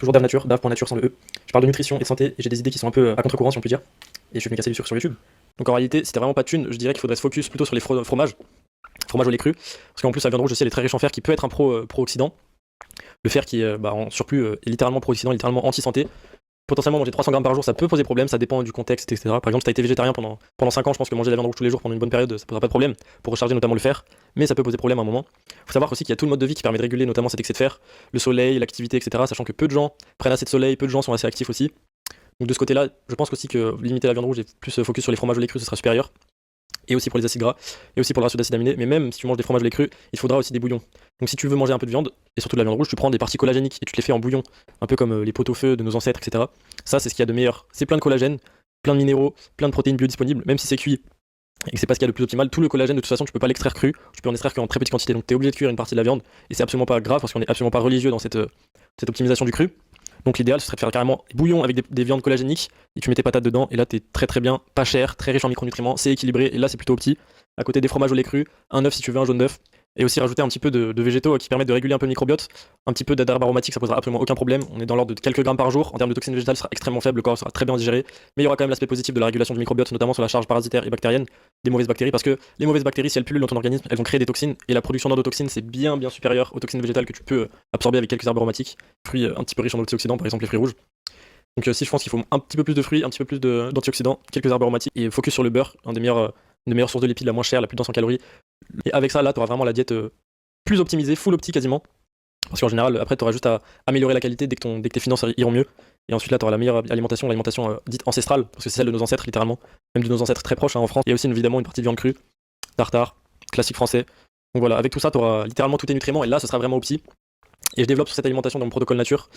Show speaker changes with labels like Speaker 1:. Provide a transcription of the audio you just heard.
Speaker 1: Toujours Dave Nature, Dave.nature sans le E. Je parle de nutrition et de santé et j'ai des idées qui sont un peu à contre-courant si on peut dire. Et je suis venu casser du sucre sur YouTube. Donc en réalité, si t'as vraiment pas de thunes, je dirais qu'il faudrait se focus plutôt sur les fromages. Fromage au lait cru. Parce qu'en plus, la viande rouge aussi, elle est très riche en fer qui peut être un pro-oxydant. Le fer qui en surplus est littéralement pro-oxydant, littéralement anti-santé. Potentiellement manger 300 grammes par jour, ça peut poser problème, ça dépend du contexte, etc. Par exemple, si t'as été végétarien pendant 5 ans, je pense que manger de la viande rouge tous les jours pendant une bonne période, ça posera pas de problème pour recharger notamment le fer, mais ça peut poser problème à un moment. Faut savoir aussi qu'il y a tout le mode de vie qui permet de réguler notamment cet excès de fer, le soleil, l'activité, etc. Sachant que peu de gens prennent assez de soleil, peu de gens sont assez actifs aussi. Donc de ce côté-là, je pense aussi que limiter la viande rouge et plus focus sur les fromages au lait cru, ce sera supérieur. Et aussi pour les acides gras, et aussi pour le ratio d'acides aminés. Mais même si tu manges des fromages au lait cru, il faudra aussi des bouillons. Donc si tu veux manger un peu de viande, et surtout de la viande rouge, tu prends des parties collagéniques et tu te les fais en bouillon, un peu comme les pot-au-feu de nos ancêtres, etc. Ça, c'est ce qu'il y a de meilleur. C'est plein de collagène, plein de minéraux, plein de protéines biodisponibles, même si c'est cuit et que c'est pas ce qu'il y a de plus optimal. Tout le collagène, de toute façon, tu peux pas l'extraire cru, tu peux en extraire qu'en très petite quantité. Donc t'es obligé de cuire une partie de la viande, et c'est absolument pas grave parce qu'on est absolument pas religieux dans cette optimisation du cru. Donc l'idéal ce serait de faire carrément bouillon avec des viandes collagéniques et tu mets tes patates dedans et là t'es très très bien, pas cher, très riche en micronutriments, c'est équilibré et là c'est plutôt petit. À côté des fromages au lait cru, un œuf si tu veux, un jaune d'œuf. Et aussi rajouter un petit peu de végétaux qui permettent de réguler un peu le microbiote, un petit peu d'herbes aromatiques, ça posera absolument aucun problème. On est dans l'ordre de quelques grammes par jour. En termes de toxines végétales, ce sera extrêmement faible, le corps sera très bien digéré. Mais il y aura quand même l'aspect positif de la régulation du microbiote, notamment sur la charge parasitaire et bactérienne des mauvaises bactéries, parce que les mauvaises bactéries, si elles pullulent dans ton organisme, elles vont créer des toxines et la production d'endotoxines c'est bien bien supérieur aux toxines végétales que tu peux absorber avec quelques herbes aromatiques, fruits un petit peu riches en antioxydants, par exemple les fruits rouges. Donc si je pense qu'il faut un petit peu plus de fruits, un petit peu plus d'antioxydants, quelques herbes aromatiques et focus sur le beurre, une des meilleures sources de lipides, la moins chère, la plus dense en calories. Et avec ça, là, tu auras vraiment la diète plus optimisée, full opti quasiment. Parce qu'en général, après, tu auras juste à améliorer la qualité dès que tes finances iront mieux. Et ensuite, là, tu auras la meilleure alimentation, l'alimentation dite ancestrale, parce que c'est celle de nos ancêtres, littéralement, même de nos ancêtres très proches en France. Il y a aussi évidemment une partie de viande crue, tartare, classique français. Donc voilà, avec tout ça, tu auras littéralement tous tes nutriments, et là, ce sera vraiment opti. Et je développe sur cette alimentation dans mon protocole nature.